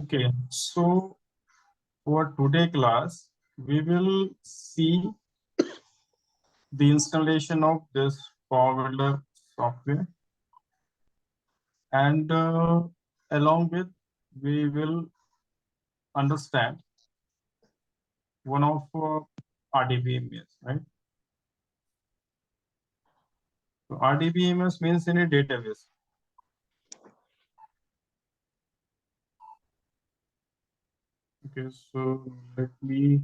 Okay, so for today class, we will see the installation of this Power Builder software, and along with we will understand one of RDBMS, right? So RDBMS means in a database. Okay, so let me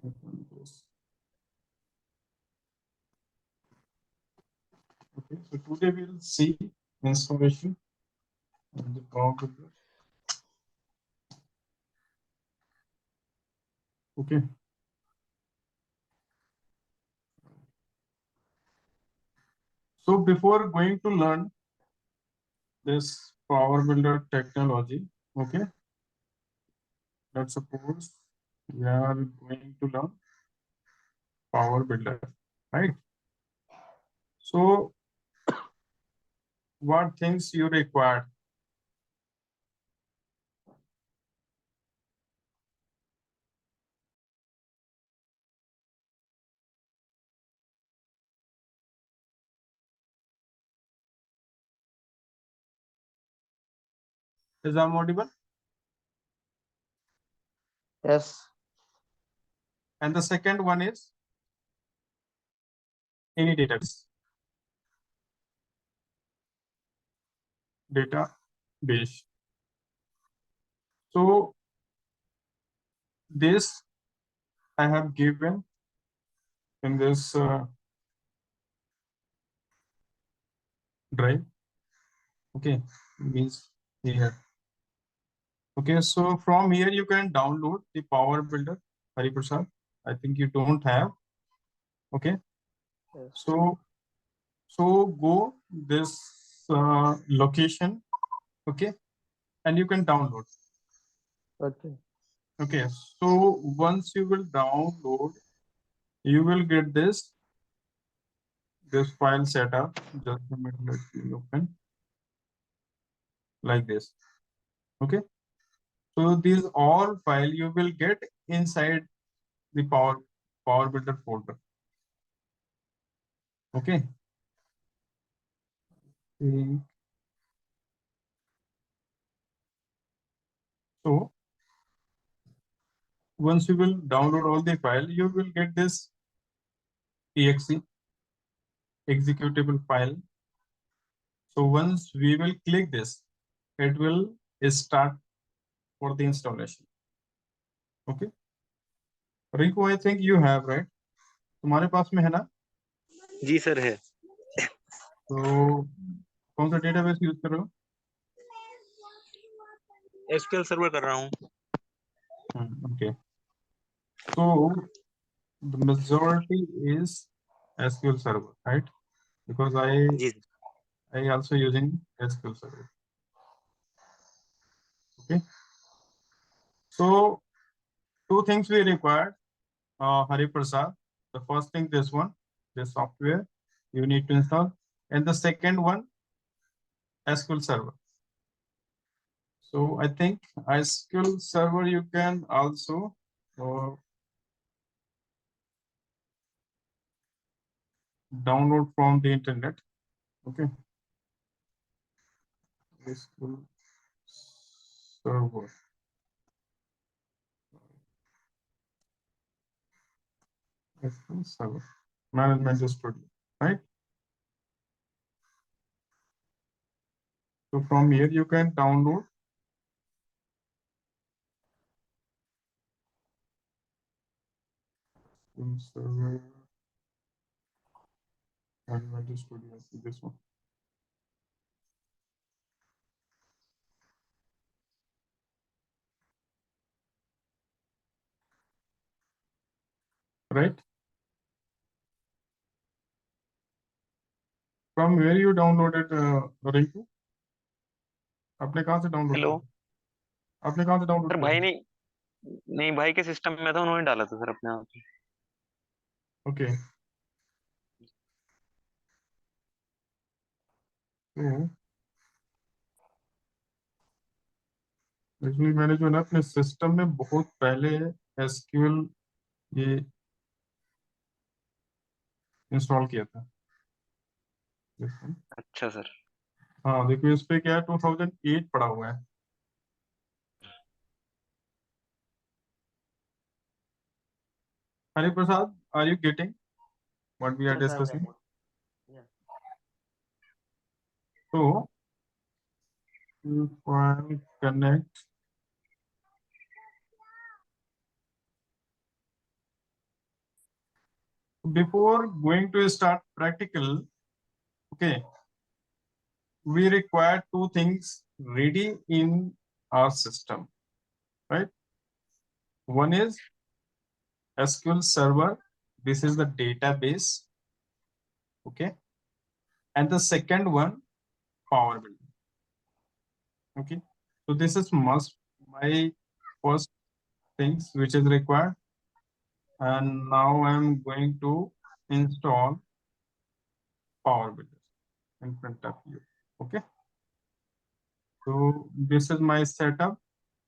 open this. Okay, so today we will see installation of the Power Builder. Okay. So before going to learn this Power Builder technology, okay, let's suppose we are going to learn Power Builder, right? So what things you require? Is that audible? Yes. And the second one is any database. Database. So this I have given in this drive. Okay, means here. Okay, so from here you can download the Power Builder, Hari Prasad. I think you don't have. Okay, Yes. so go this location. Okay, and you can download. Okay. Okay, so once you will download, you will get this file setup. Just a minute, let me open like this. Okay, so these all file you will get inside the Power Builder folder. Okay. So once you will download all the file, you will get this exe executable file. So once we will click this, it will start for the installation. Okay. Rinku, I think you have, right? तुम्हारे पास में है ना? जी sir है. तो कौन सा database use कर रहे हो? SQL Server कर रहा हूँ. Okay. So the majority is SQL Server, right? Because I also using SQL Server. Okay. So two things we required, Hari Prasad. The first thing, this software you need to install, and the second one, SQL Server. So I think SQL Server you can also download from the internet. Okay. SQL Server. SQL Server. Management Studio, right? So from here you can download Server Management Studio. This one. Right? From where you downloaded, Rinku? आपने कहाँ से download hello किया? आपने कहाँ से download sir. किया? भाई नहीं भाई के सिस्टम में था, उन्होंने डाला था सर अपने आप. ओके. तो एक्चुअली मैंने जो है ना अपने सिस्टम में बहुत पहले एसक्यूएल ये इंस्टॉल किया था। देखो। अच्छा सर। हाँ देखो इस पे क्या है 2008 पड़ा हुआ है। Hari Prasad, are you getting what we are Yes, I'm discussing? getting. Yeah. So if I connect, before going to start practical, okay, we require two things ready in our system, right? One is SQL Server. This is the database, okay, and the second one Power Builder. Okay, so this is must my first things which is required, and now I'm going to install Power Builder in front of you. Okay, so this is my setup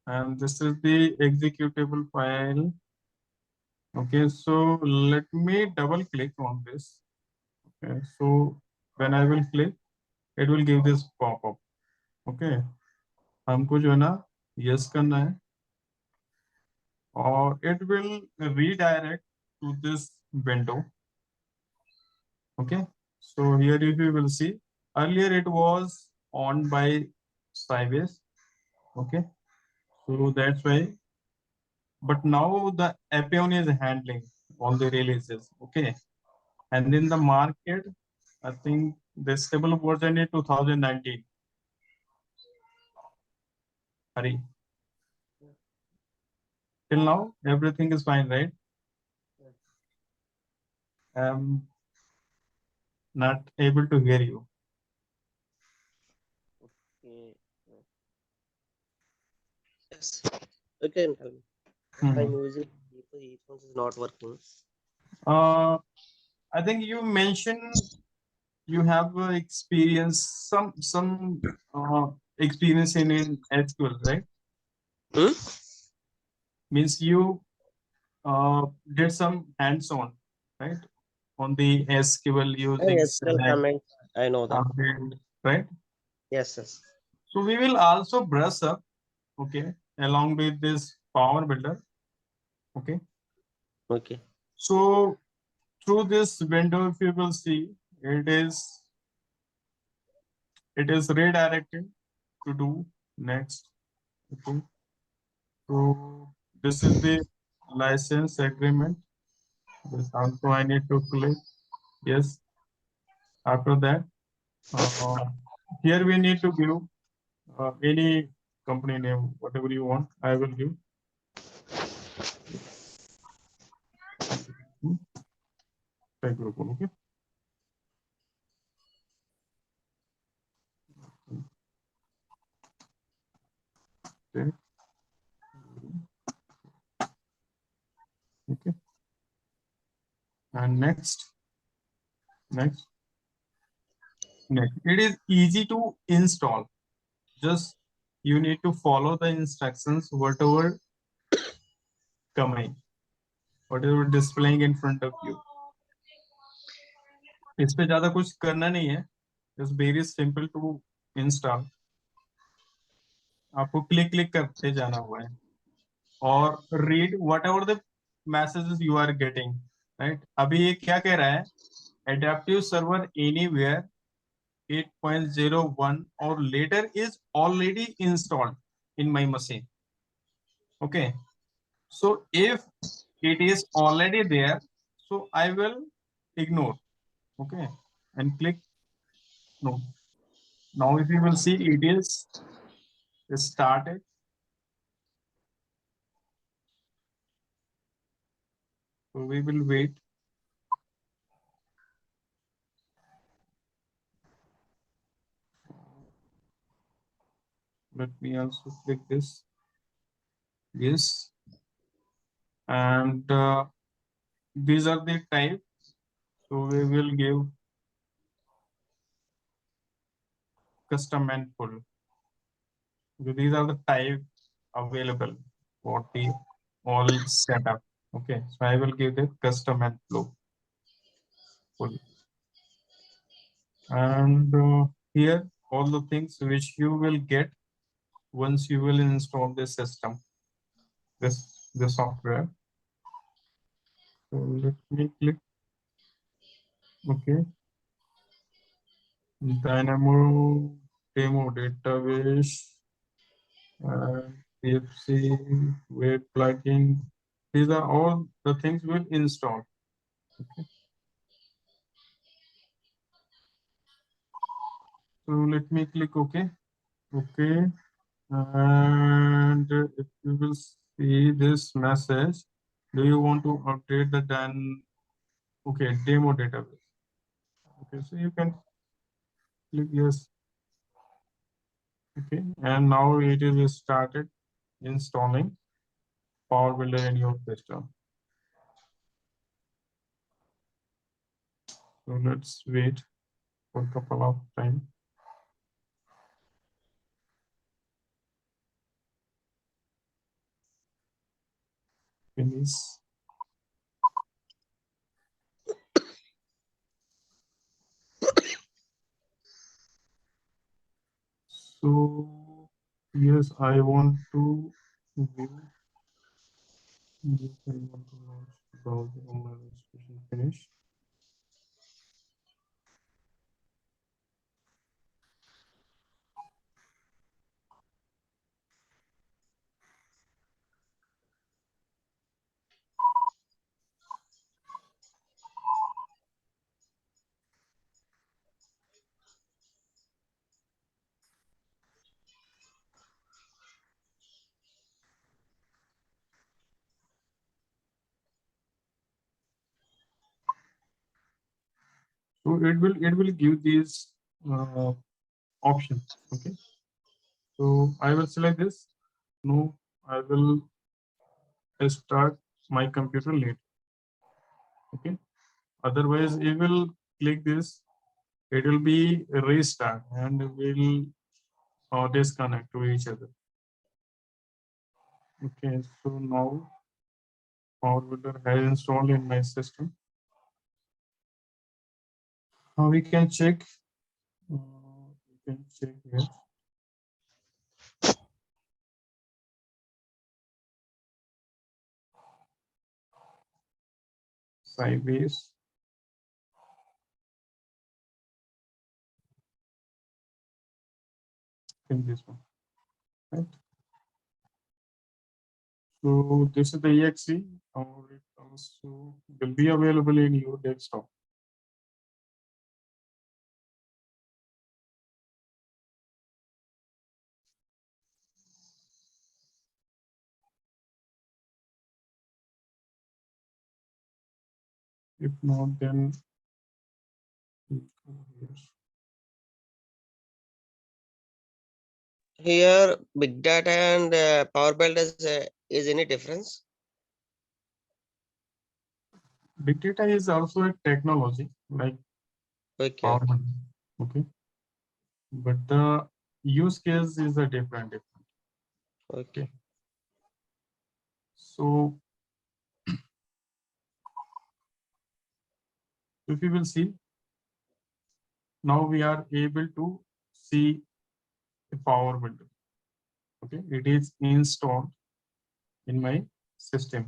and this is the executable file. Okay, so let me double click on this. Okay, so when I will click, it will give this pop-up. Okay, हमको जो है ना yes करना है और it will redirect to this window. Okay, so here if you will see, earlier it was on by Sybase. Okay, so that's why, but now the Appian is handling all the releases. Okay, and in the market, I think the stable version is 2019. Hari, till now everything is fine, right? Yes. I'm not able to hear you. Okay. Yes. You can tell me. I'm using earphones is not working. I think you mentioned you have experience some experience in SQL, right? Hmm? Means you did some hands-on, right? On the SQL using Yes, SQL select, comment. I know that. update, right? Yes, yes. So we will also brush up, okay, along with this Power Builder, okay. Okay. So through this window, if you will see, it is redirected to do next, okay. So this is the license agreement. This also I need to click yes. After that, here we need to give any company name, whatever you want. I will give. Okay. Okay. Okay. And next. Next. It is easy to install. Just you need to follow the instructions, whatever coming, whatever displaying in front of you. इस पे ज्यादा कुछ करना नहीं है. It's very simple to install. आपको click करते जाना हुआ है और read whatever the messages you are getting, right? अभी ये क्या कह रहा है? Adaptive server anywhere 8.01 or later is already installed in my machine. Okay, so if it is already there, so I will ignore. Okay, and click no. Now if you will see, it is started. So we will wait. Let me also click this. Yes, and these are the type. So we will give custom and full. So these are the type available for the all setup. Okay, so I will give the custom and flow full. And here all the things which you will get once you will install this system, this software. So let me click okay. Dynamo demo database and PFC web plugin. These are all the things we'll install. Okay. So let me click OK. Okay. And if you will see this message, do you want to update the demo database? Okay, so you can click yes. Okay, and now it is started installing Power Builder in your system. So let's wait for a couple of time. Finish. So yes, I want to view. Yes, I want to launch browser online registration. Finish. So it will give these options. Okay. So I will select this. No, I will start my computer later. Okay. Otherwise, it will click this. It will be a restart and will disconnect to each other. Okay. So now Power Builder has installed in my system. Now we can check. We can check here. Sybase. In this one, right? So this is the exe, or it also will be available in your desktop. If not, then we go here. Here, big data and Power Builder is any difference? Big data is also a technology like Okay. Power BI. Okay, but the use case is a different. Okay. So if you will see, now we are able to see the Power Builder. Okay, it is installed in my system.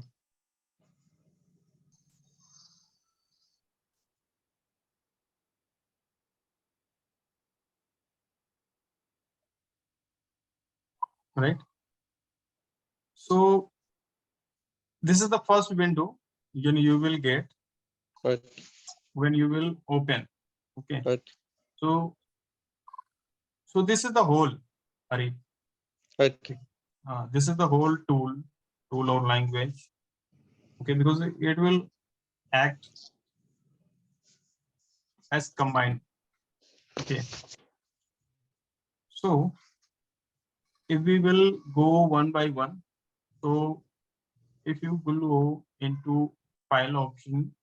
Right. So this is the first window you will get Okay. when you will open. Okay. Okay. So this is the whole, Hari. Okay. This is the whole tool or language. Okay, because it will act as combined. Okay. So if we will go one by one, so if you will go into file option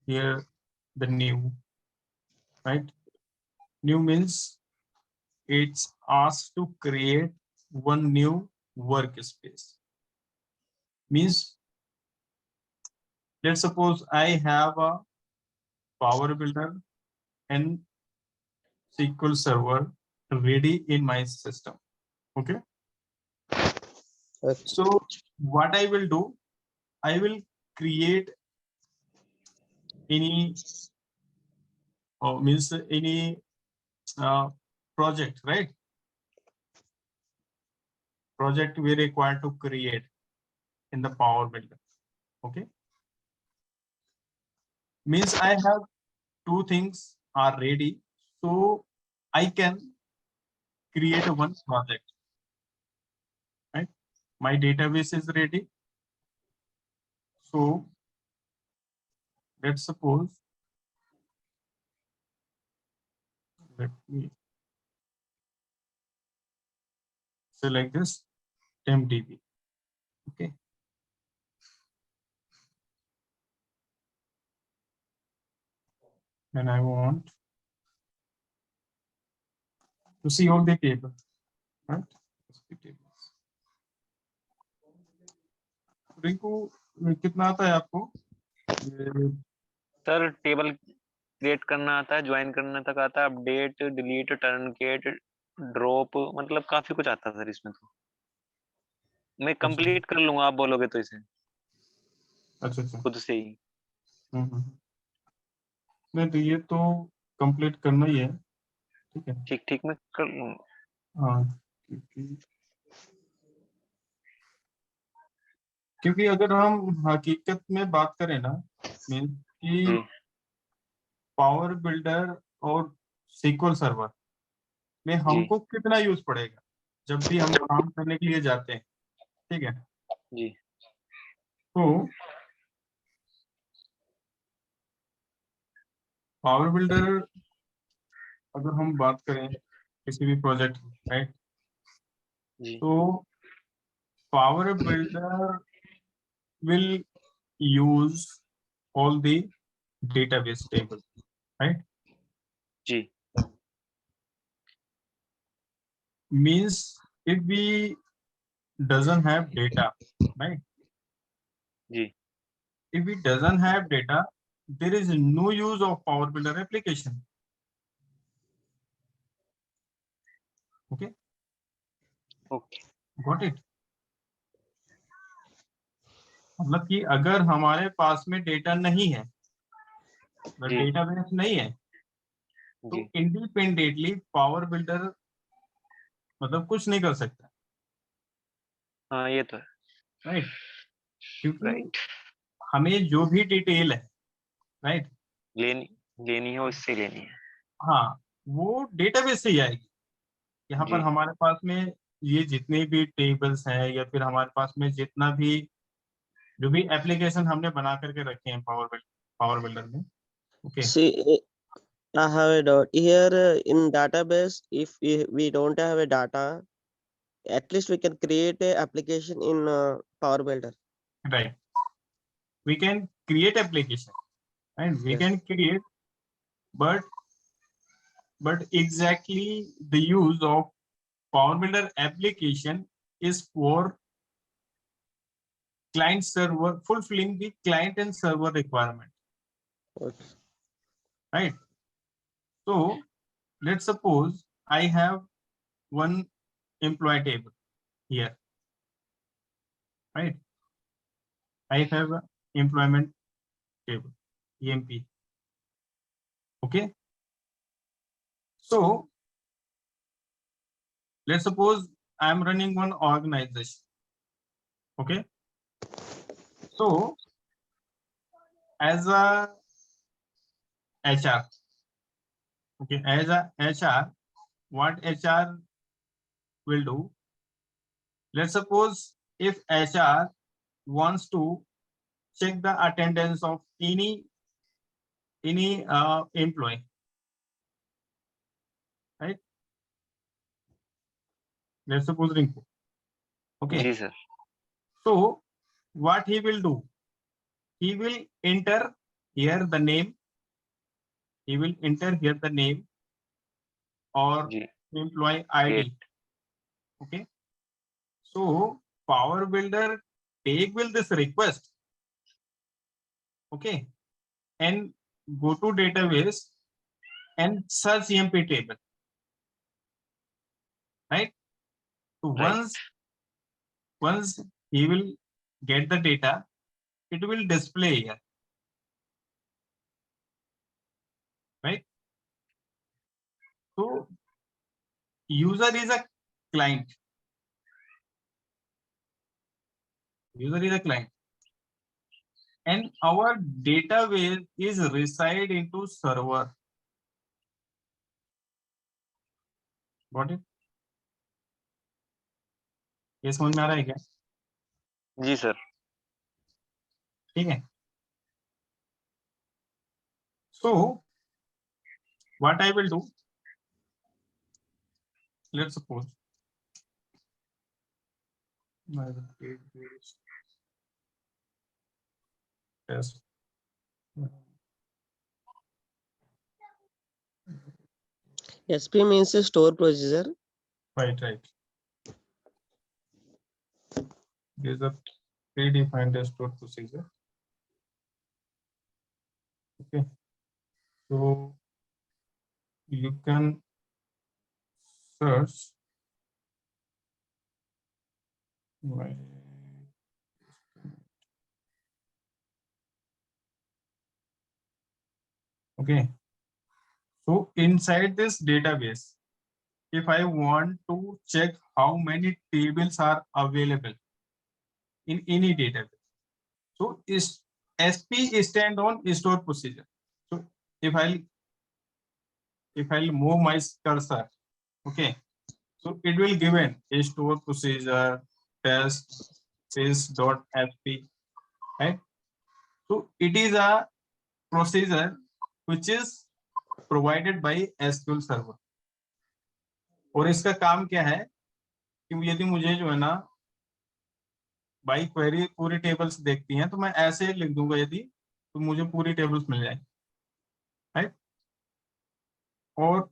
here, the new, right? New means it's asked to create one new workspace. Means, let's suppose I have a Power Builder and SQL Server ready in my system. Okay. Okay. So what I will do, I will create any means any project, right? Project we require to create in the Power Builder. Okay. Means I have two things are ready, so I can create one project. Right? My database is ready. So let's suppose, let me select this MDB. Okay. And I want to see all the tables, right? Rinku कितना आता है आपको? Sir table create करना आता है, join करने तक आता है, अपडेट, डिलीट, टर्नकेट, ड्रॉप, मतलब काफी कुछ आता है सर इसमें। तो मैं कंप्लीट कर लूंगा आप बोलोगे तो इसे। अच्छा खुद से ही। नहीं तो ये तो कंप्लीट करना ही है, ठीक है। ठीक मैं कर लूंगा। हाँ, क्योंकि अगर हम हकीकत में बात करें ना, मीन्स कि पावर बिल्डर और SQL सर्वर में हमको कितना यूज पड़ेगा जब भी हम काम करने के लिए जाते हैं, ठीक है जी। तो पावर बिल्डर अगर हम बात करें किसी भी प्रोजेक्ट, राइट, तो power builder will use all the database table, right? जी। Means if we doesn't have data, right? जी। If it doesn't have data, there is no use of Power Builder application. Okay. Okay. Got it? मतलब कि अगर हमारे पास में data नहीं है, database नहीं है, तो इंडिपेंडेंटली पावर बिल्डर मतलब कुछ नहीं कर सकता। हाँ ये तो है, राइट, क्योंकि हमें जो भी डिटेल है, राइट, लेनी है, उससे लेनी है। हाँ, वो डेटाबेस से ही आएगी। यहाँ पर हमारे पास में ये जितने भी टेबल्स हैं या फिर हमारे पास में जितना भी जो भी एप्लीकेशन हमने बना करके रखे हैं पावर बिल्डर में, okay. See, I have a doubt here in database. If we don't have a data, at least we can create a application in Power Builder. Right, we can create application and we can create, but exactly the use of Power Builder application is for client server, fulfilling the client and server requirement. Okay. Right. So let's suppose I have one employee table here. Right. I have an employment table, EMP. Okay. So let's suppose I am running one organization. Okay. So as a HR, okay, as a HR, what HR will do? Let's suppose if HR wants to check the attendance of any employee, right? Let's suppose Rinku. Okay. जी sir. So what he will do? He will enter here the name. He will enter here the name or employee ID. Okay. So Power Builder will this request, okay, and go to database and search EMP table, right? So Right. once he will get the data, it will display here, right? So user is a client. User is a client, and our database is reside into server. Got it? ये समझ में आ रहा है क्या? जी sir. ठीक है. So what I will do, let's suppose I will create this test. SP means a store procedure. Right. There's a predefined stored procedure. Okay. So you can search my okay. So inside this database, if I want to check how many tables are available in any database, so is SP stand on store procedure. So if I'll move my cursor, okay, so it will given a store procedure test is.sp, right? So it is a procedure which is provided by SQL Server. और इसका काम क्या है कि यदि मुझे जो है ना बाई क्वेरी पूरी टेबल्स देखती हैं तो मैं ऐसे लिख दूंगा यदि तो मुझे पूरी टेबल्स मिल जाए, राइट? और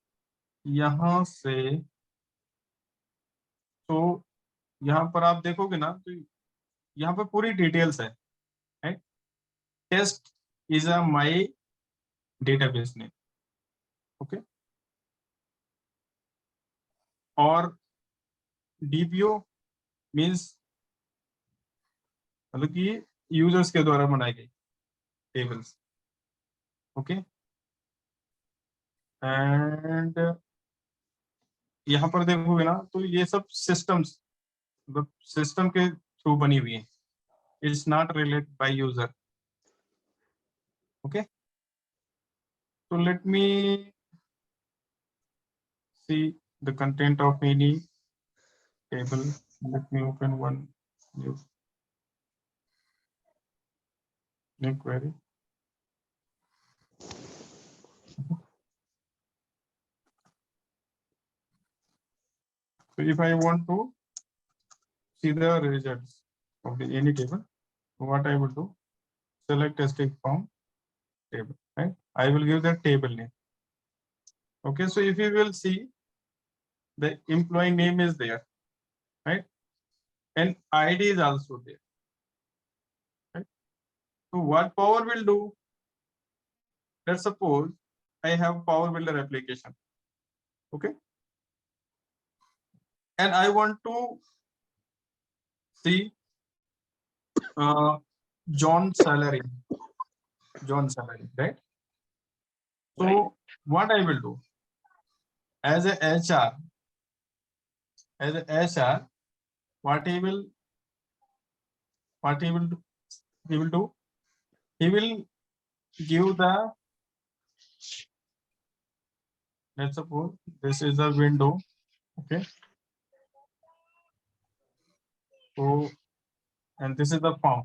यहाँ से तो यहाँ पर आप देखोगे ना तो यहाँ पर पूरी डिटेल्स है, right? Test is a my database name, okay, और डीपीओ मीन्स मतलब कि यूजर्स के द्वारा बनाई गई टेबल्स, ओके, एंड यहाँ पर देखोगे ना तो ये सब सिस्टम्स मतलब सिस्टम के थ्रू बनी हुई है, it's not related by user, okay. So let me see the content of any table. Let me open one new query. So if I want to see the results of the any table, what I will do, select a stick from table, right? I will give the table name. Okay, so if you will see the employee name is there, right? And ID is also there, right? So what Power will do, let's suppose I have Power Builder application, okay, and I want to see John salary, right? So Right. what I will do as a HR, what he will do, he will give the, let's suppose this is a window, okay, so and this is the form,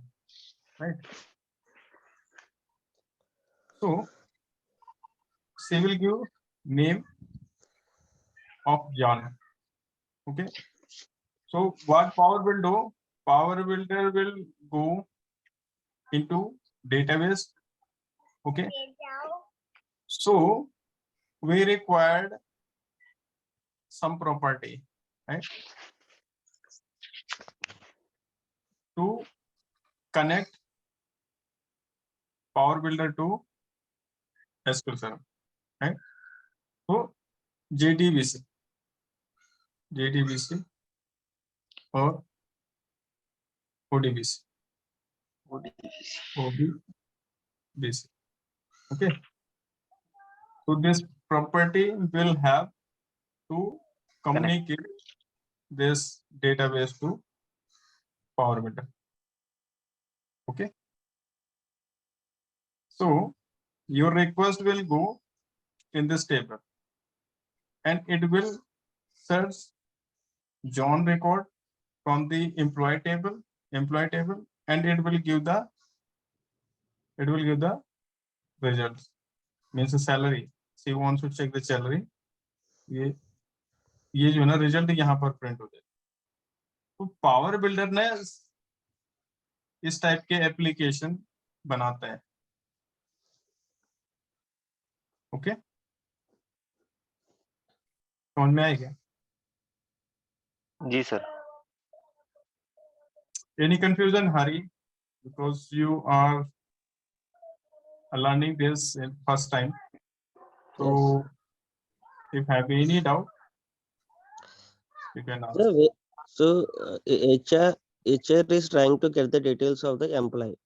right? So she will give name of John, okay. So what Power will do, Power Builder will go into database, okay. So we required some property, right? to connect Power Builder to SQL Server, right? So JDBC or ODBC. ODBC. Okay. So this property will have to communicate this database to Power Builder. Okay. So your request will go in this table and it will search John record from the employee table, and it will give the results, means the salary. So you want to check the salary. ये जो है ना result यहाँ पर print हो जाए. तो power builder ने इस टाइप के एप्लीकेशन बनाता है. ओके, समझ में आएगा? जी sir. Any confusion, Hari? Because you are learning this in first time. So if have any doubt, you can ask. So HR is trying to get the details of the employee.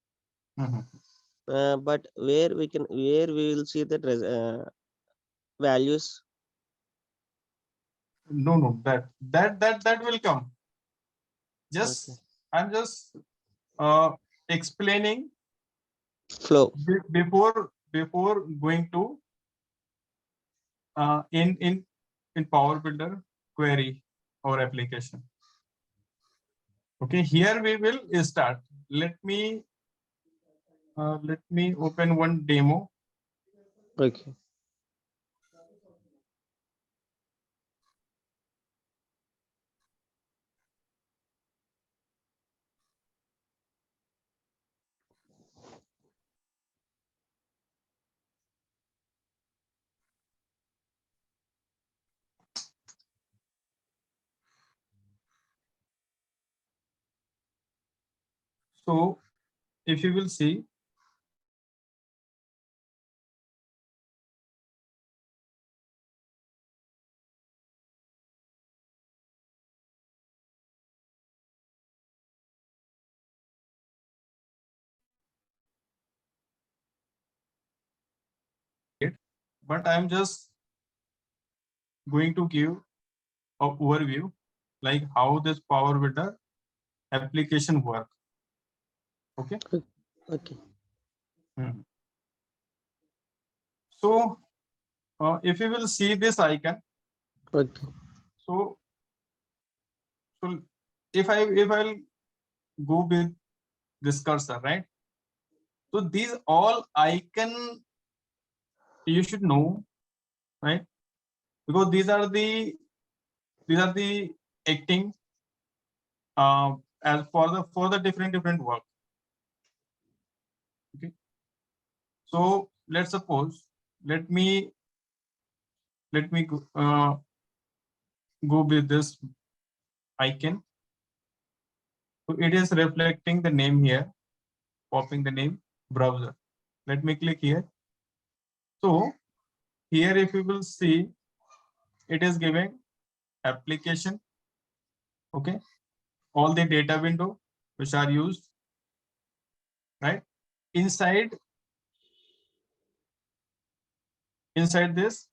But where we will see the values. No, that will come. Just Okay. I'm just explaining Flow. before going to in Power Builder query or application. Okay, here we will start. Let me open one demo. Okay. So if you will see, but I'm just going to give an overview like how this Power Builder application work. Okay. Okay. So if you will see this icon, Okay. so if I'll go with this cursor, right? So these all icon you should know, right? Because these are the acting as for the different work. Okay. So let's suppose let me go with this icon. So it is reflecting the name here, popping the name browser. Let me click here. So here if you will see, it is giving application. Okay, all the data window which are used, right? Inside this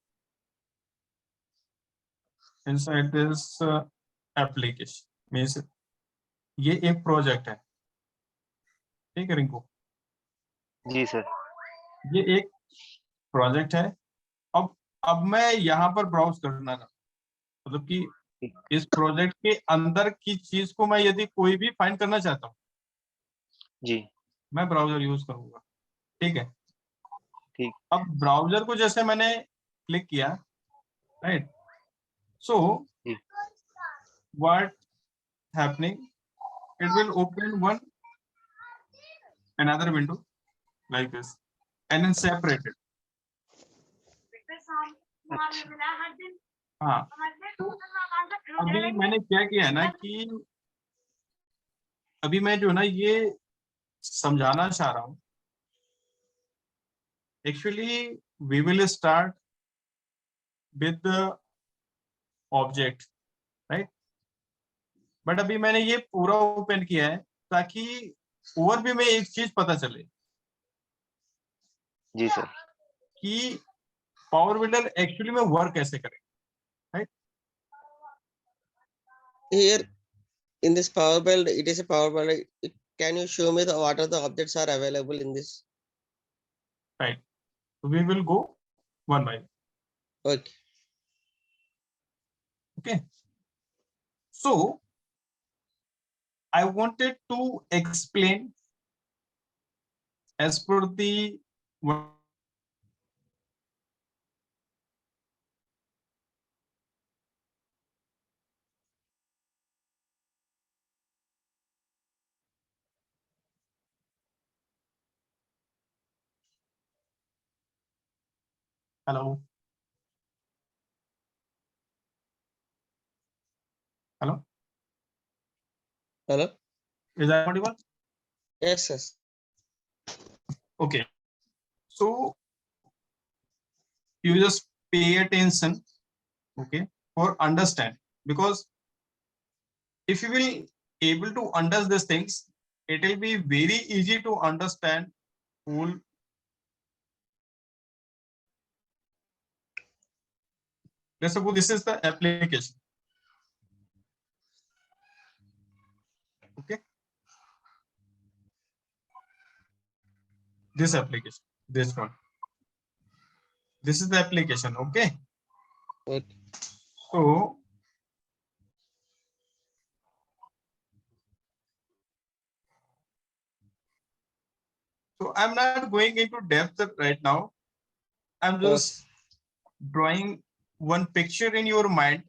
application means ये एक project है. ठीक है रिंकू? जी sir. ये एक project है. अब मैं यहाँ पर ब्राउज करना था, मतलब कि इस प्रोजेक्ट के अंदर की चीज को मैं यदि कोई भी फाइंड करना चाहता हूँ जी, मैं ब्राउजर यूज करूंगा. ठीक है. ठीक. अब ब्राउजर को जैसे मैंने क्लिक किया, right? So what happening, it will open another window like this and then separate it. हाँ, तो अभी मैंने क्या किया है ना कि अभी मैं जो ना ये समझाना चाह रहा हूं, actually we will start with the object, right. But अभी मैंने ये पूरा ओपन किया है ताकि ओवरव्यू में एक चीज पता चले जी सर। कि पावर बिल्डर एक्चुअली में वर्क कैसे करे, right. Here in this power build, it is a power build. Can you show me what are the objects are available in this? Right, so we will go one by one. Okay. Okay, so I wanted to explain as per the hello, hello, Hello. is that audible? Yes, yes. Okay, so you just pay attention, okay, for understand, because if you will able to understand these things, it will be very easy to understand whole. Let's suppose this is the application, okay, this application, this one, this is the application, okay. Okay. So I'm not going into depth right now. I'm just drawing one picture in your mind.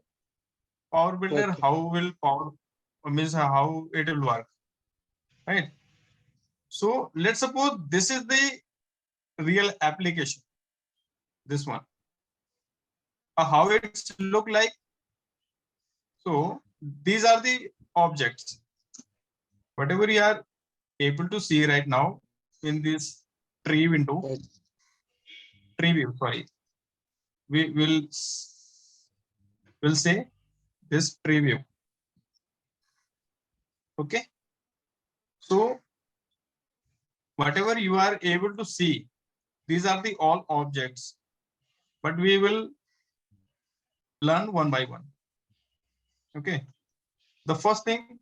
Power Builder, Okay. how will power means how it will work, right? So let's suppose this is the real application. This one, how it's look like. So these are the objects. Whatever you are able to see right now in this tree window, Okay. tree view. Sorry, we will say this tree view. Okay, so whatever you are able to see, these are the all objects, but we will learn one by one. Okay, the first thing,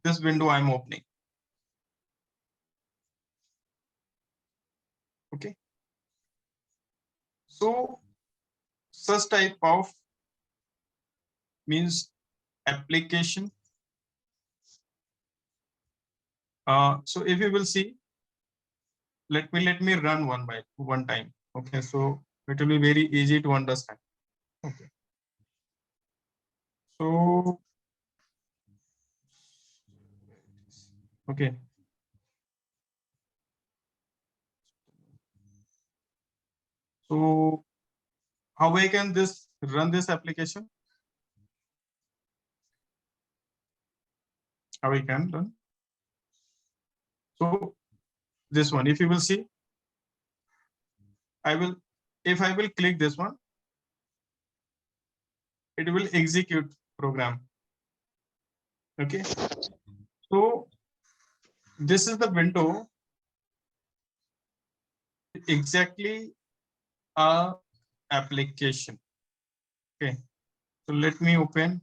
this window I'm opening. Okay, so such type of means application. So if you will see, let me run one by one time. Okay, so it will be very easy to understand. Okay, so okay, so how I can this run this application? How we can run? So this one, if you will see, I will, if I will click this one, it will execute program. Okay, so this is the window, exactly a application. Okay, so let me open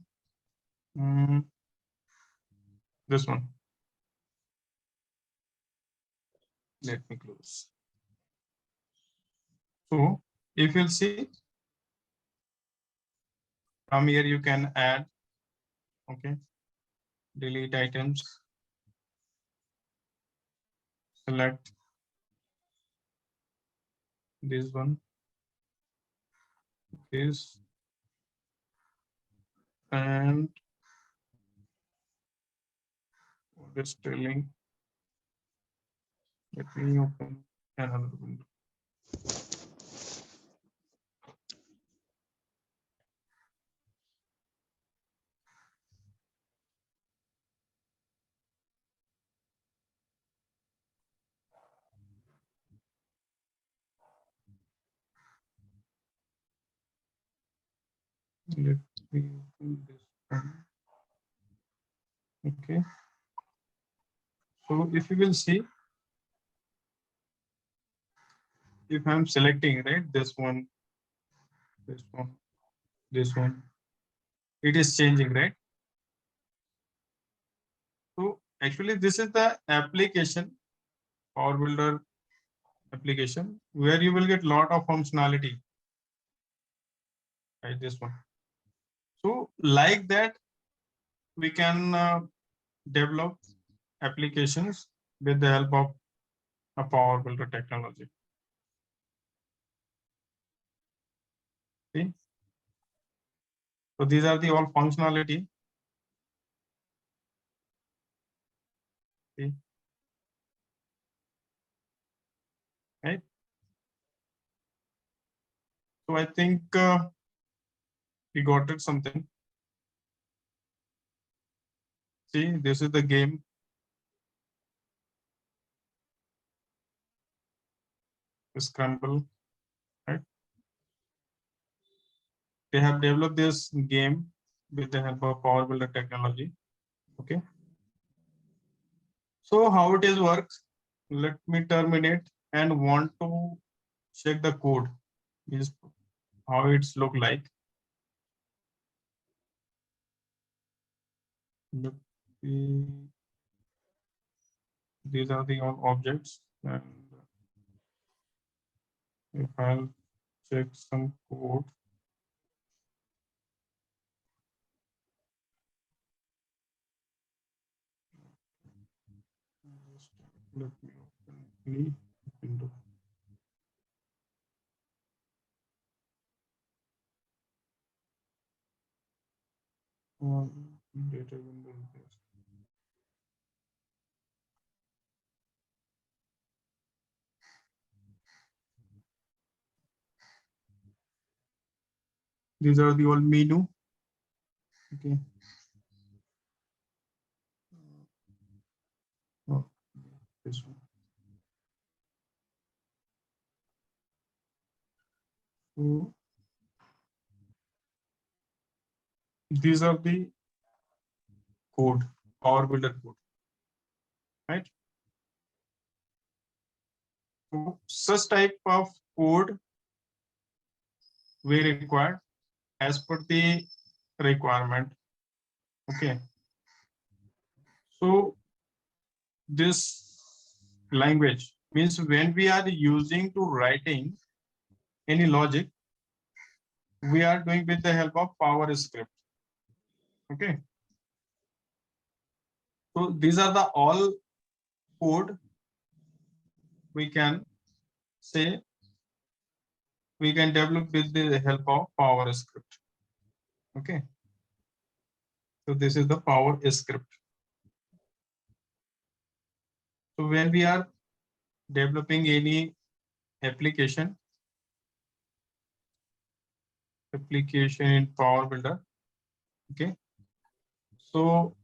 this one. Let me close. So if you'll see, from here you can add, okay, delete items, select this one, this, and this trailing. Let me open another window. let me open this one. Okay. So if you will see, if I'm selecting, right, this one, this one, this one, it is changing, right? So actually this is the application, Power Builder application, where you will get lot of functionality, right? This one. So like that, we can develop applications with the help of a Power Builder technology. See? So these are the all functionality. See? Right? So I think we got it something. See, this is the game. Scramble, right? They have developed this game with the help of Power Builder technology. Okay. So how it is works? Let me terminate and want to check the code. Is how it's look like. These are the all objects, and if I'll check some code, let me open the window. Data window. These are the all menu. Okay. Oh, this one. So these are the code, Power Builder code, right? So such type of code we require as per the requirement. Okay. So this language means when we are using to writing any logic, we are doing with the help of Power script. Okay. So these are the all code we can say we can develop with the help of Power script. Okay. So this is the Power script. So when we are developing any application in Power Builder, okay, so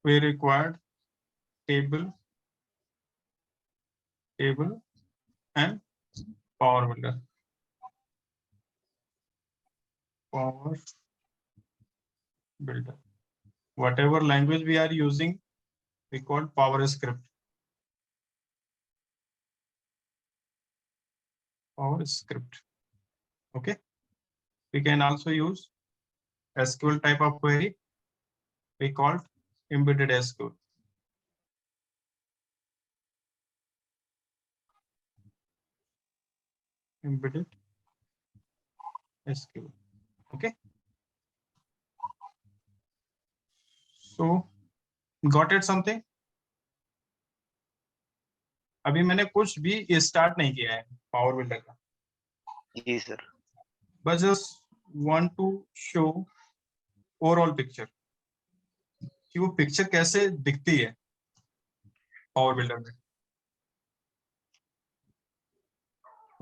we required table and Power Builder. Power Builder. Whatever language we are using, we call Power script. Power script. Okay. We can also use SQL type of query. We call embedded SQL. Embedded SQL. Okay. So got it something? अभी मैंने कुछ भी start नहीं किया है power builder का. जी sir. But just want to show overall picture कि वो पिक्चर कैसे दिखती है पावर बिल्डर में.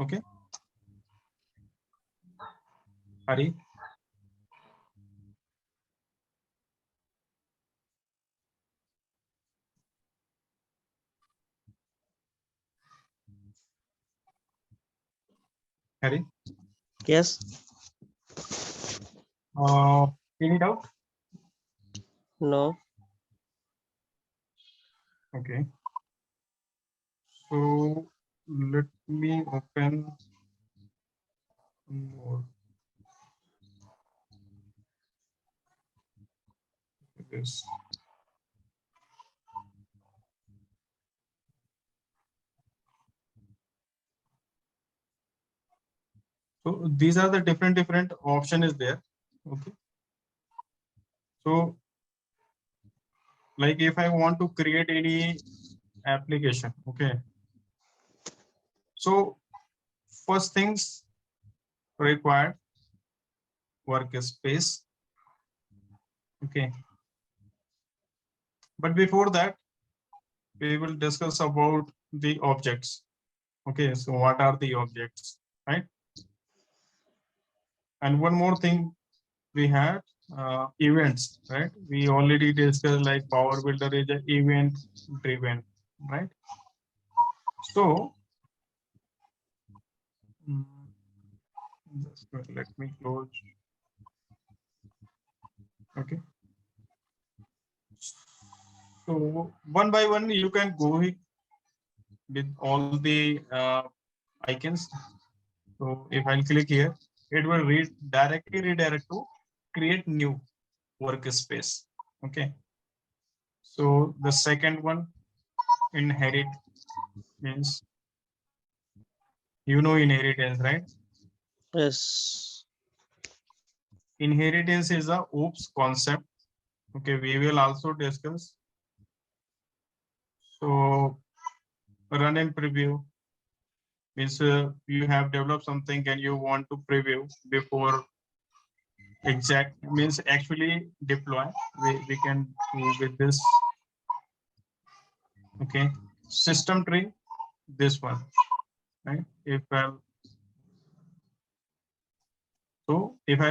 Okay. Hari. Hari. Yes. Any doubt? No. Okay. So let me open more. This. So these are the different option is there. Okay. So like if I want to create any application, okay. So first things required workspace. Okay. But before that, we will discuss about the objects. Okay. So what are the objects, right? And one more thing we had events, right? We already discussed like Power Builder is an event driven, right? So just let me close. Okay. So one by one, you can go with all the icons. So if I'll click here, it will directly redirect to create new workspace. Okay. So the second one, inherit, means inheritance, right? Yes. Inheritance is a OOPS concept. Okay, we will also discuss. So run and preview means you have developed something and you want to preview before exact means actually deploy. We can do with this. Okay, system tree, this one, right? If I'll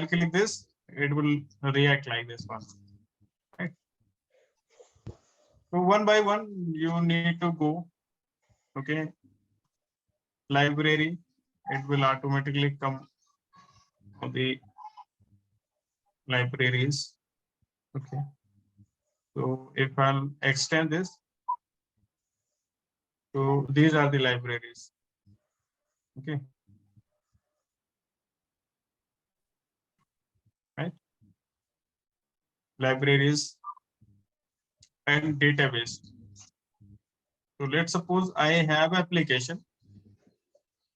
click this, it will react like this one, right? So one by one, you need to go. Okay, library, it will automatically come on the libraries. Okay, so if I'll extend this, so these are the libraries. Okay, right? Libraries and database. So let's suppose I have application.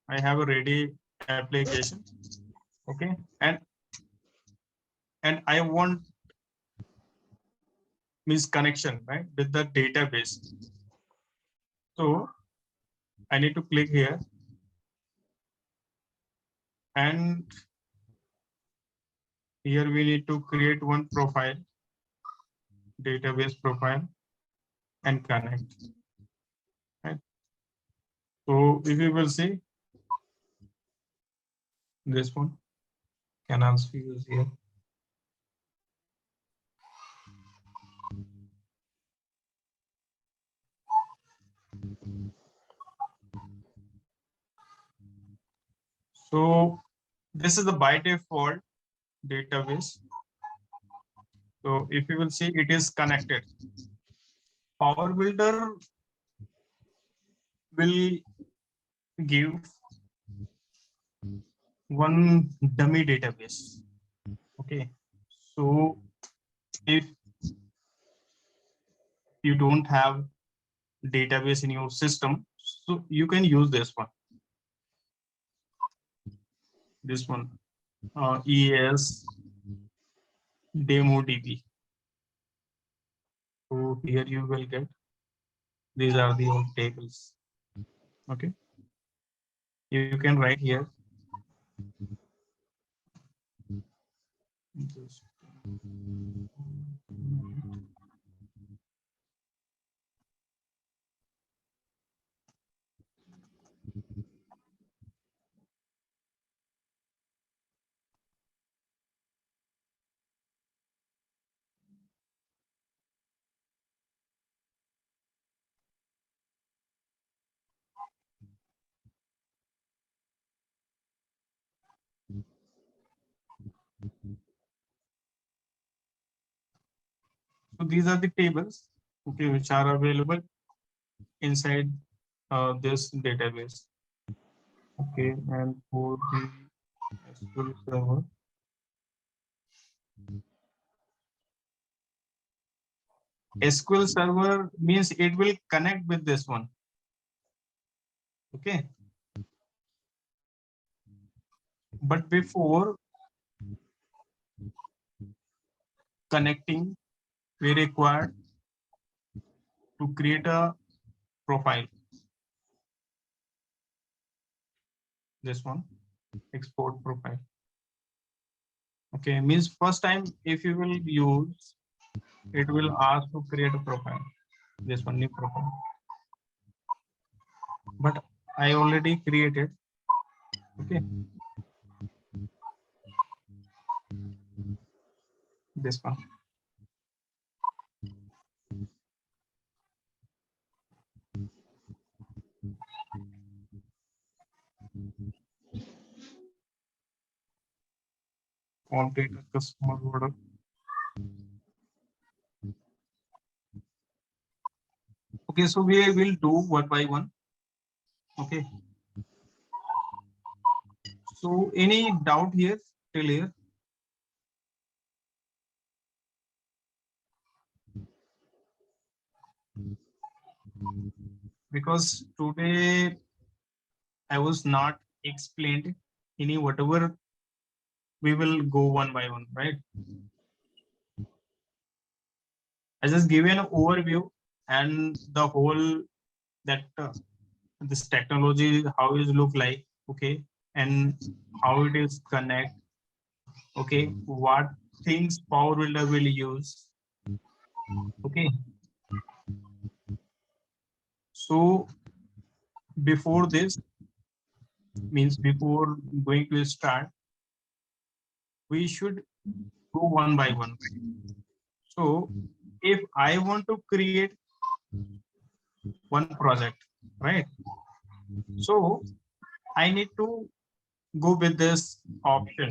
I have a ready application. Okay, and I want means connection, right, with the database. So I need to click here, and here we need to create one profile, database profile, and connect. Right. So if you will see this one, can also use here. So this is the by default database. So if you will see, it is connected. Power Builder will give one dummy database. Okay. So if you don't have database in your system, so you can use this one. This one, ES demo DB. So here you will get, these are the old tables. Okay. You can write here. Just So these are the tables, okay, which are available inside this database. Okay, and for the SQL Server, SQL Server means it will connect with this one. Okay, but before connecting, we require to create a profile. This one, export profile. Okay, means first time if you will use, it will ask to create a profile. This one, new profile. But I already created. Okay, this one. Complete a customer order. Okay, so we will do one by one. Okay. So any doubt here till here? Because today I was not explained any whatever, we will go one by one, right? I just give you an overview and the whole that this technology, how it look like, okay, and how it is connect, okay, what things Power Builder will use, okay. So before this, means before going to start, we should go one by one. So if I want to create one project, right? So I need to go with this option,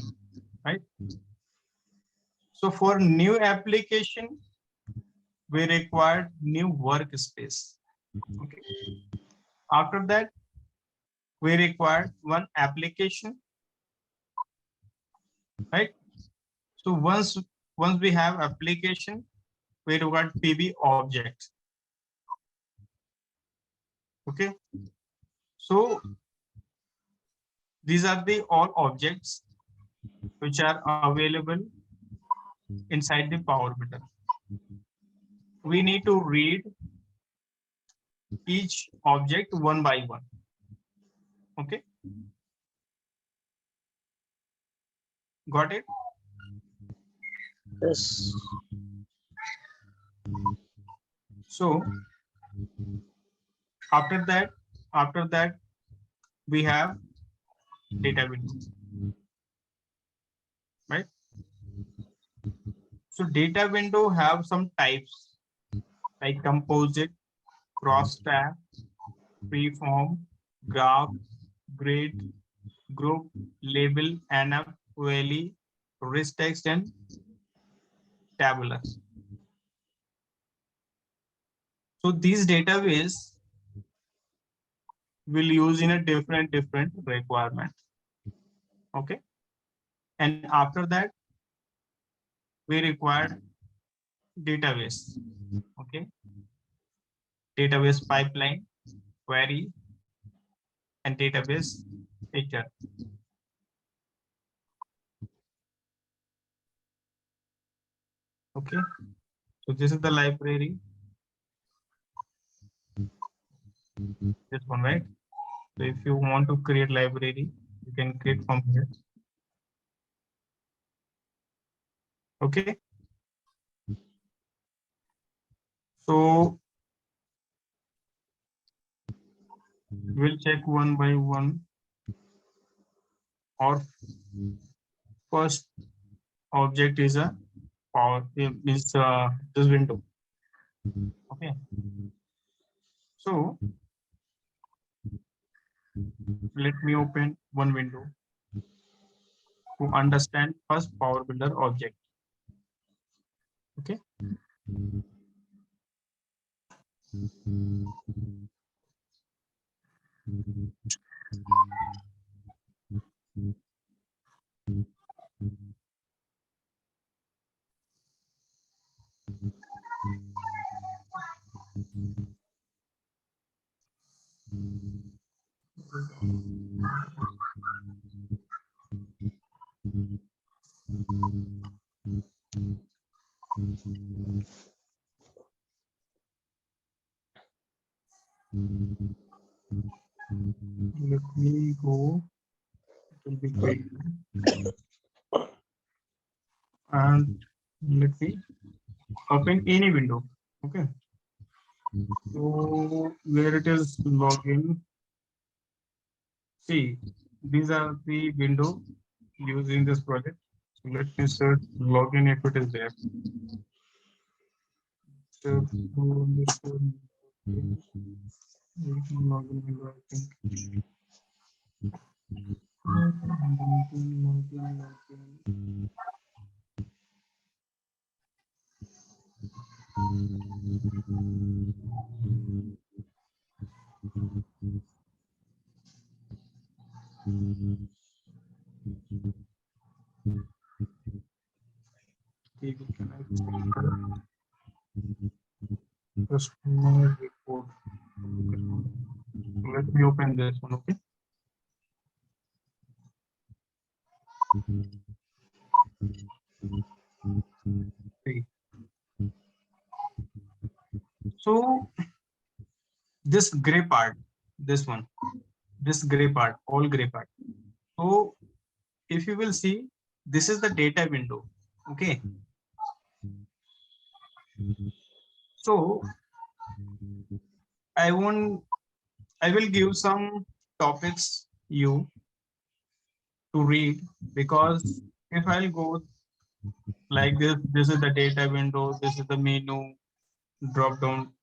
right? So for new application, we require new workspace. Okay. After that, we require one application, right? So once we have application, we require PB object. Okay. So these are the all objects which are available inside the Power Builder. We need to read each object one by one. Okay. Got it? Yes. So after that, we have data window, right? So data window have some types like composite, cross tab, freeform, graph, grid, group, label, ANF, OLE, rich text, and tabular. So these database will use in a different requirement. Okay. And after that, we require database. Okay. Database pipeline, query, and database picture. Okay. So this is the library. This one, right? So if you want to create library, you can create from here. Okay. So we'll check one by one. Our first object is a power, is this window. Okay. So let me open one window to understand first Power Builder object. Okay. Let me go. It will be quick. And let me open any window. Okay. So where it is login. See, these are the window used in this project. So let me search login if it is there. So login window, I think. Customer report. Let me open this one, okay? See. So this gray part, this one, this gray part, all gray part. So if you will see, this is the data window, okay? So I will give some topics you to read, because if I'll go like this is the data window, this is the menu, drop down.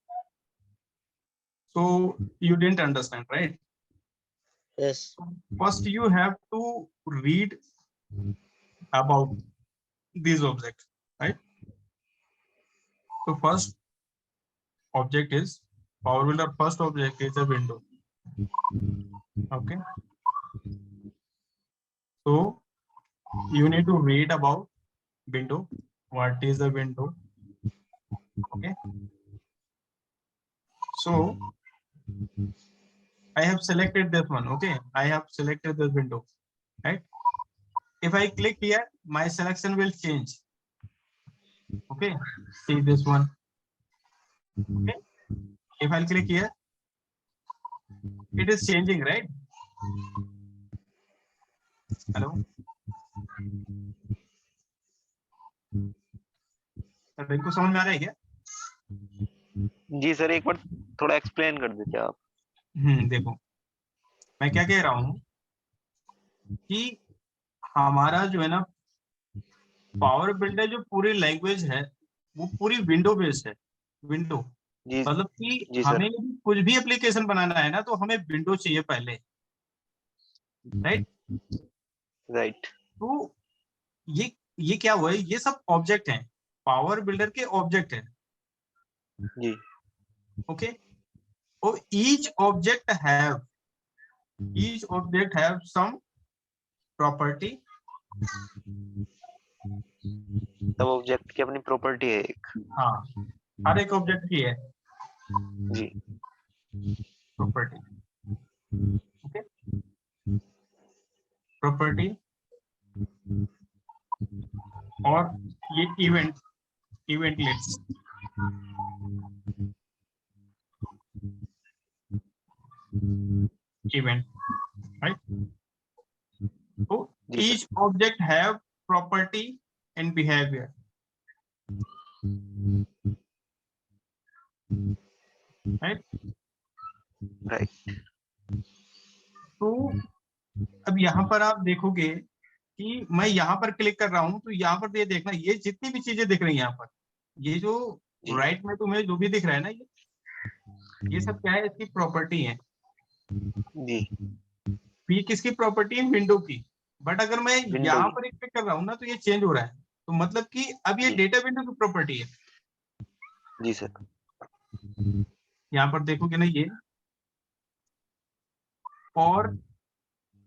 So you didn't understand, right? Yes. First, you have to read about these objects, right? So first object is Power Builder. First object is a window. Okay. So you need to read about window. What is a window? Okay. So I have selected this one. Okay. I have selected this window, right? If I click here, my selection will change. Okay. See this one. Okay. If I click here, it is changing, right? Hello. इनको समझ में आ रहा है क्या? जी sir, एक बार थोड़ा explain कर देते आप। देखो मैं क्या कह रहा हूँ कि हमारा जो है ना पावर बिल्डर जो पूरी लैंग्वेज है वो पूरी विंडो बेस्ड है। विंडो मतलब कि हमें कुछ भी एप्लीकेशन बनाना है ना तो हमें विंडो चाहिए पहले, राइट? तो ये क्या हुआ है, ये सब ऑब्जेक्ट हैं, पावर बिल्डर के ऑब्जेक्ट हैं जी। ओके, और each object have sum property. सब ऑब्जेक्ट की अपनी प्रॉपर्टी है एक। हाँ, हर एक ऑब्जेक्ट की है जी प्रॉपर्टी। ओके, प्रॉपर्टी और ये event list. Event, right? So each object have property and behavior. Right? Right. तो अब यहाँ पर आप देखोगे कि मैं यहाँ पर क्लिक कर रहा हूँ तो यहाँ पर ये देखना, ये जितनी भी चीजें दिख रही हैं यहाँ पर, ये जो राइट में तुम्हें जो भी दिख रहा है ना, ये सब क्या है, इसकी प्रॉपर्टी है जी। ये किसकी प्रॉपर्टी है? विंडो की। बट अगर मैं यहाँ पर क्लिक कर रहा हूँ ना तो ये चेंज हो रहा है, तो मतलब कि अब ये डेटा विंडो की प्रॉपर्टी है। जी सर। यहाँ पर देखोगे ना ये, और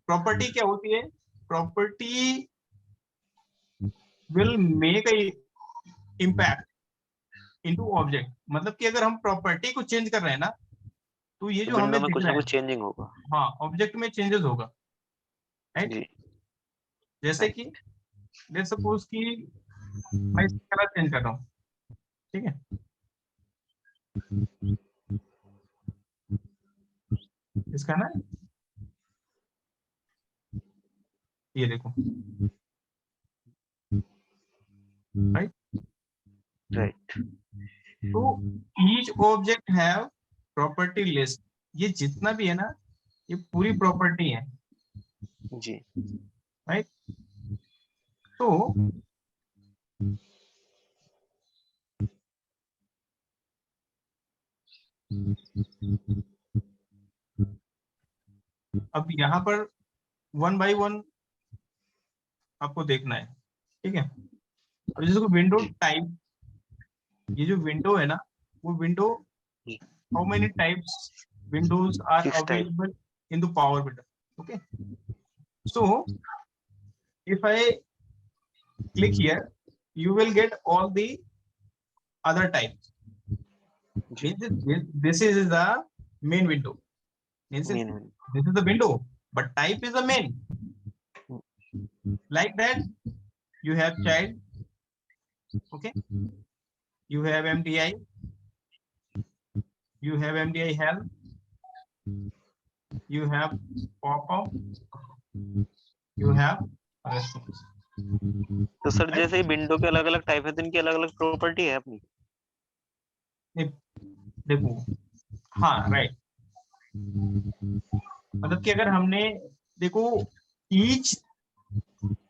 प्रॉपर्टी क्या होती है? Property will make a impact into object, मतलब कि अगर हम प्रॉपर्टी को चेंज कर रहे हैं ना, तो ये जो विंडो हमें में दिख कुछ रहा ना है, कुछ चेंजिंग होगा। हाँ, ऑब्जेक्ट में चेंजेस होगा, राइट? जी जैसे कि लेट्स सपोज कि मैं इसका कलर चेंज कर रहा हूँ, ठीक है? इसका ना, ये देखो, राइट? राइट। तो each object have property list, ये जितना भी है ना, ये पूरी प्रॉपर्टी है, जी राइट? तो अब यहाँ पर वन बाय वन आपको देखना है, ठीक है? अब जैसे विंडो टाइप, ये जो विंडो है ना, वो विंडो, जी। How many types windows are 6 टाइप। Available in the power window, okay? So if I click here, you will get all the other types. जी This is the main window. This is, main this is the window, but type is the main. Like that, you have child, okay? You have MDI, you have MDI help, you have pop-up, you have response. तो sir जैसे ही window के अलग अलग type है तो इनकी अलग अलग प्रॉपर्टी है अपनी। देखो, हाँ, राइट, मतलब कि अगर हमने, देखो, each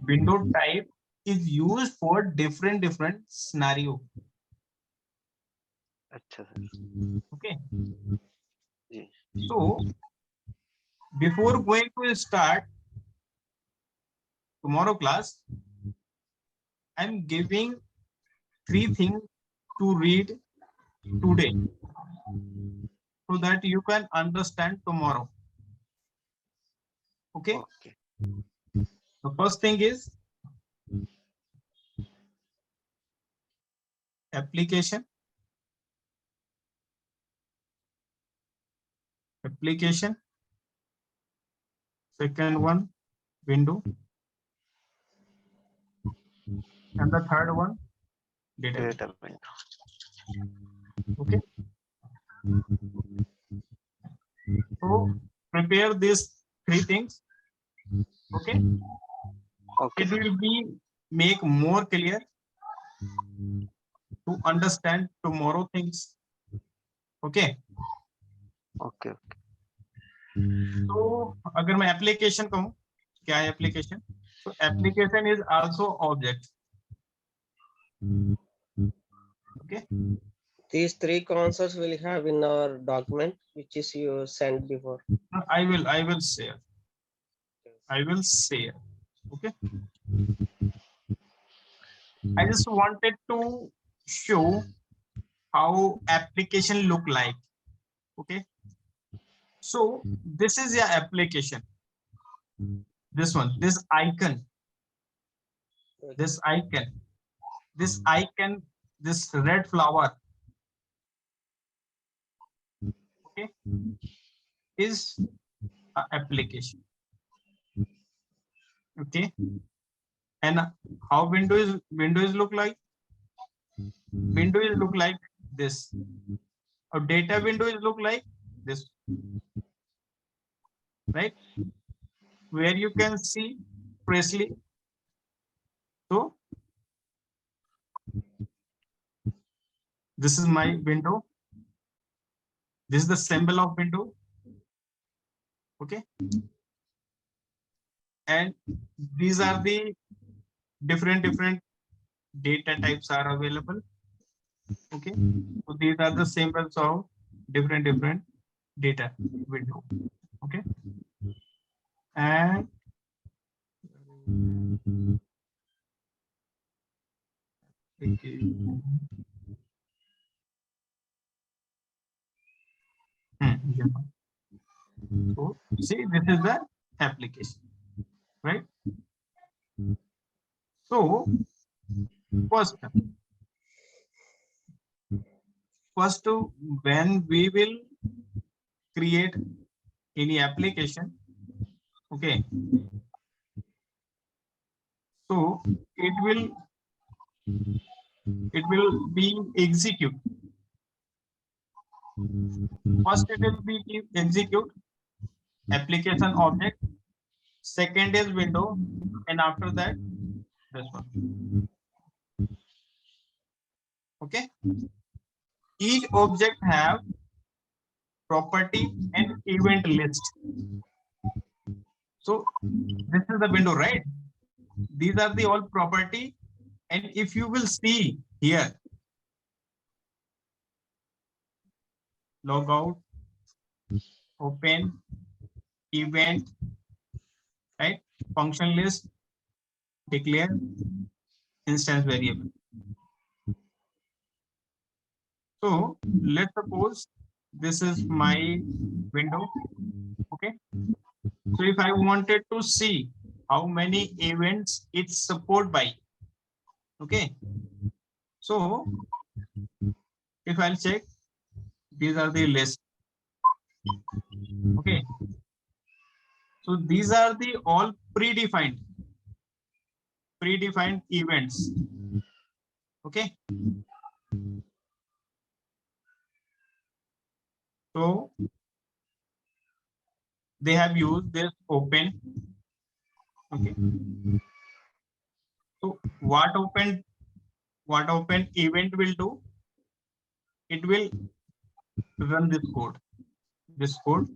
window type is used for different scenario, अच्छा sir. okay? Ji So before going to start tomorrow class, I'm giving 3 things to read today so that you can understand tomorrow, okay? Okay. The first thing is application, second one window, and the third one data, data window. okay? So prepare these 3 things, okay? Okay It sir. will be make more clear to understand tomorrow things, okay? Okay तो अगर मैं application कहूँ, क्या है application? तो application is also object, okay? These three concepts will have in our document, which is you sent before. I will share, okay? I just wanted to show how application look like, okay? So this is your application, this one, this icon, this red flower, okay, is a application, okay? And how windows look like? Windows look like this, or data windows look like this, right? Where you can see precisely. So this is my window, this is the symbol of window, okay? And these are the different data types are available, okay? So these are the symbols of different data window, okay? And okay. So see, this is the application, right? So first when we will create any application, okay, so it will be execute. First it will be execute application object, second is window, and after that this one. Okay, each object have property and event list. So this is the window, right? These are the all property, and if you will see here, log out, open, event, right? Function list, declare, instance variable. So let's suppose this is my window. Okay. So if I wanted to see how many events it's support by, okay. So if I'll check, these are the list. Okay. So these are the all predefined events. Okay. So they have used this open. Okay. So what open event will do? It will run this code. This code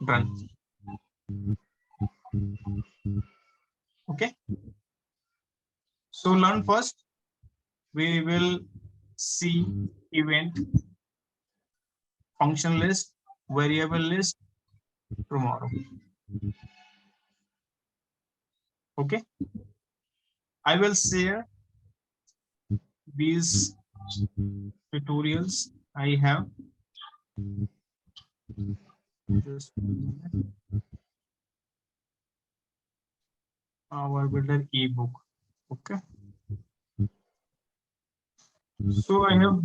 runs. Okay. So learn first. We will see event, function list, variable list tomorrow. Okay. I will share these tutorials I have. Just our builder ebook. Okay. So I have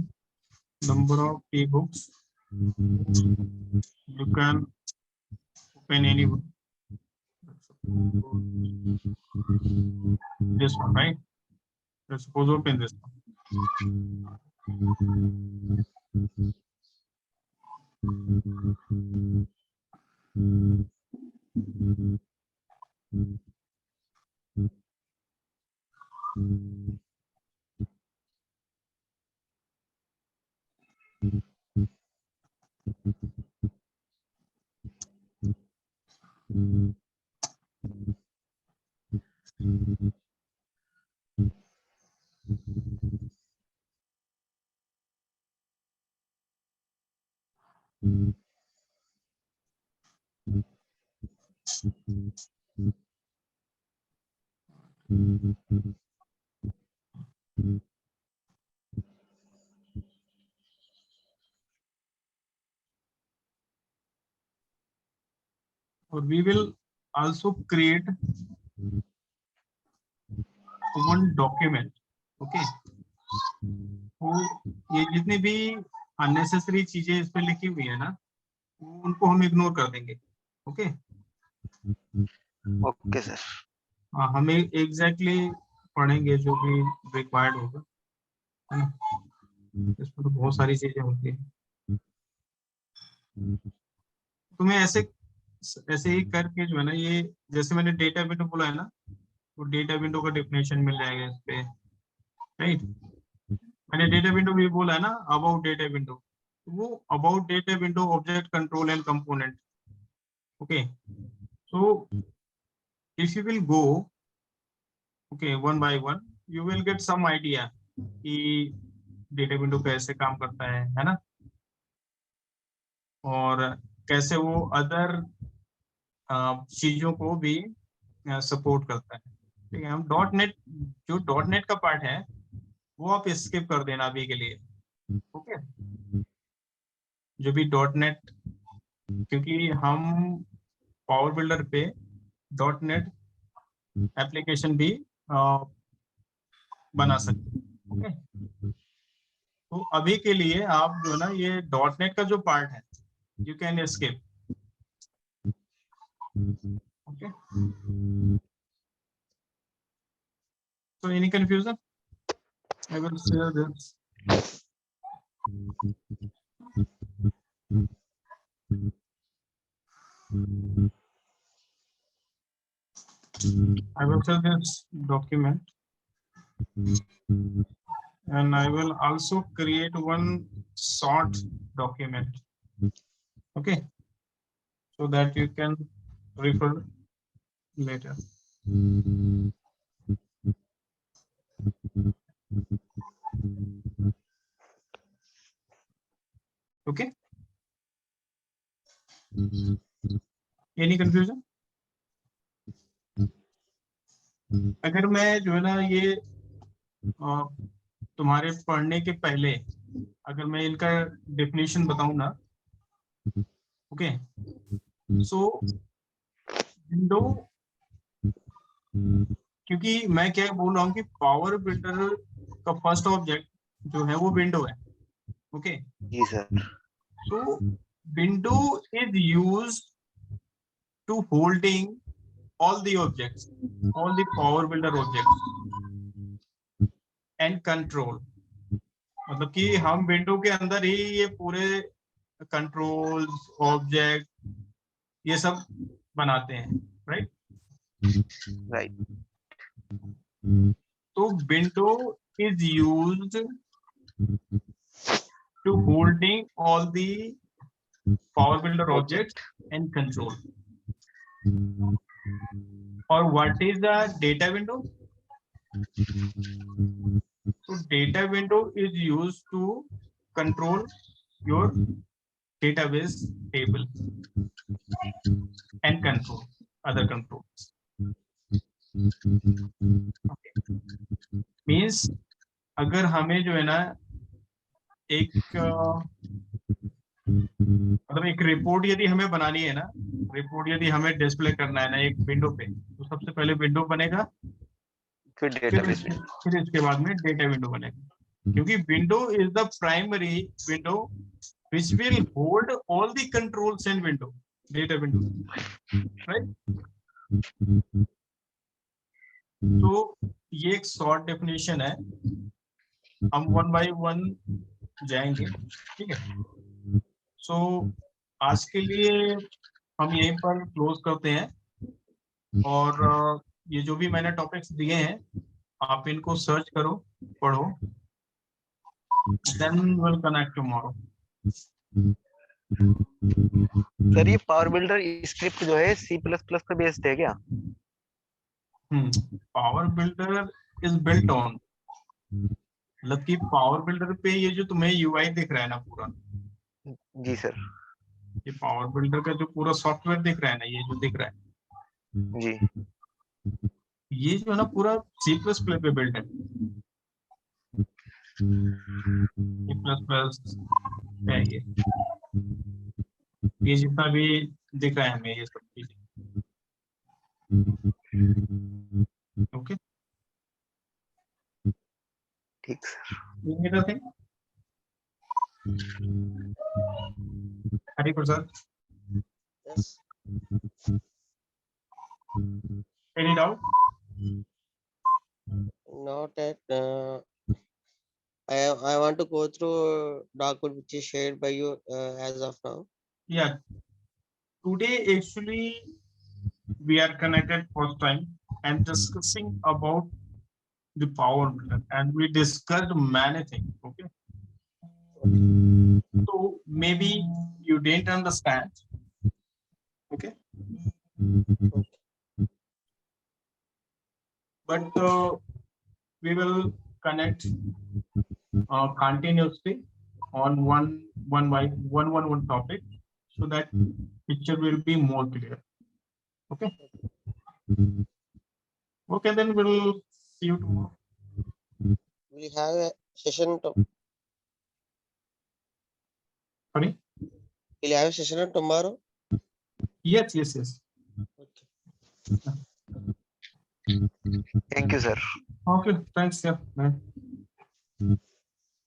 number of ebooks. You can open any book. This one, right? Let's suppose open this one. Or we will also create one document. Okay. तो ये जितनी भी unnecessary चीजें इस पे लिखी हुई है ना, उनको हम इग्नोर कर देंगे. ओके. Okay sir. हमें एग्जैक्टली पढ़ेंगे जो भी रिक्वायर्ड होगा, है ना. इसमें तो बहुत सारी चीजें होती है. तुम्हें ऐसे ही करके जो है ना, ये जैसे मैंने डेटा विंडो बोला है ना, तो डेटा विंडो का डेफिनेशन मिल जाएगा इस पे, राइट. मैंने डेटा विंडो भी बोला है ना, अबाउट डेटा विंडो. वो about data window object control and component. Okay. So if you will go okay one by one, you will get some idea कि डेटा विंडो कैसे काम करता है ना, और कैसे वो अदर चीजों को भी सपोर्ट करता है. ठीक है. हम डॉट नेट का पार्ट है वो आप स्किप कर देना अभी के लिए. ओके. जो भी डॉट नेट, क्योंकि हम पावर बिल्डर पे .NET एप्लीकेशन भी बना सकते हैं। ओके, तो अभी के लिए आप जो है ना ये .NET का जो पार्ट है you can escape. Okay, so any confusion? I will share this. I will share this document and I will also create one short document. Okay, so that you can refer later. Okay, any confusion? अगर मैं जो है ना ये तुम्हारे पढ़ने के पहले अगर मैं इनका डेफिनेशन बताऊं ना, ओके, सो विंडो, क्योंकि मैं क्या बोल रहा हूँ कि पावर बिल्डर का फर्स्ट ऑब्जेक्ट जो है वो विंडो है। ओके, जी sir. So window is used to holding all the objects, all the power builder objects and control, मतलब कि हम विंडो के अंदर ही ये पूरे कंट्रोल्स ऑब्जेक्ट ये सब बनाते हैं, राइट? राइट। तो window is used to holding all the power builder object and control. और what is the data window? So data window is used to control your database table and control other controls. Okay. Means अगर हमें जो है ना एक मतलब एक report यदि हमें बनानी है ना, रिपोर्ट यदि हमें डिस्प्ले करना है ना एक विंडो पे, तो सबसे पहले विंडो बनेगा, फिर इसके बाद में डेटा विंडो बनेगा, क्योंकि window is the primary window which will hold all the controls in window, data window, right? तो ये एक शॉर्ट डेफिनेशन है, हम वन बाय वन जाएंगे, ठीक है? सो आज के लिए हम यहीं पर क्लोज करते हैं, और ये जो भी मैंने टॉपिक्स दिए हैं आप इनको सर्च करो, पढ़ो, then we'll connect tomorrow. Sir ये पावर बिल्डर स्क्रिप्ट जो है C++ पे बेस्ड है क्या? Power builder is built on, मतलब कि पावर बिल्डर पे ये जो तुम्हें यूआई दिख रहा है ना पूरा, जी सर। ये पावर बिल्डर का जो पूरा सॉफ्टवेयर दिख रहा है ना, ये जो दिख रहा है जी, ये जो है ना पूरा C++ पे बिल्ट है। C++ है ये जितना भी दिख रहा है हमें ये सब चीजें, ओके, ठीक sir. Hari Prasad, Yes. Any doubt? Not at. I want to go through document which is shared by you as of now. Yeah, today actually we are connected first time and discussing about the power bill, and we discussed many things, okay? So maybe you didn't understand, okay? But we will connect continuously on one topic, so that picture will be more clear, okay? Okay, then we'll see you tomorrow. We have a session. Sorry? We'll have a session tomorrow. Yes. Thank you, sir. Okay, thanks. Yeah. Bye.